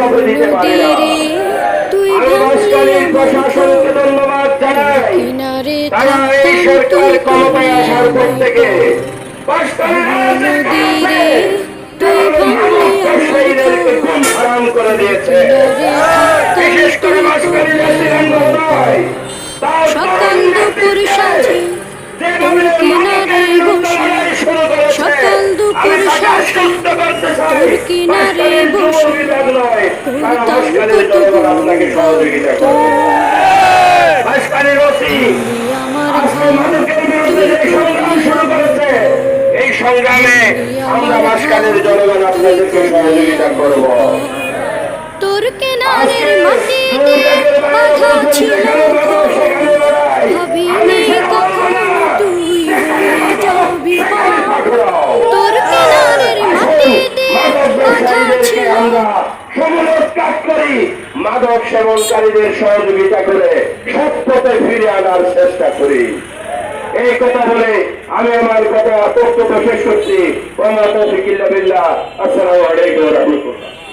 কাউকে দিতে পারে না। আমি বাঁশখালীর প্রশাসনকে ধন্যবাদ জানাই, তারা এই সরকার ক্ষমতায় আসার পর থেকে বাঁশখালীর রাজনীতি আছে, তারা মাদক ব্যবসায়ীদেরকে খুব হারাম করে দিয়েছে। বিশেষ করে বাঁশখালীর রেসিডেন্ট মহোদয় তার সকাল দুপুর সাজে তোর কিনারে বসে, সকাল দুপুর সাজে তোর কিনারে বসে করতাম কত এই সংগ্রামে আমরা বাঁশখালীর জনগণ আপনাদেরকে সহযোগিতা করব। তোর কিনারের মাটিতে বাঁধা ছিল ভাবিনি কখনো তুই হয়ে যাবি তোর কিনারের মাটিতে বাঁধা ছিল। মাদক সেবনকারীদের সহযোগিতা করে সৎ পথে ফিরে আনার চেষ্টা করি। এই কথা বলে আমি আমার কথা বক্তব্য শেষ করছি। আসসালামু আলাইকুম ওয়া রাহমাতুল্লাহ।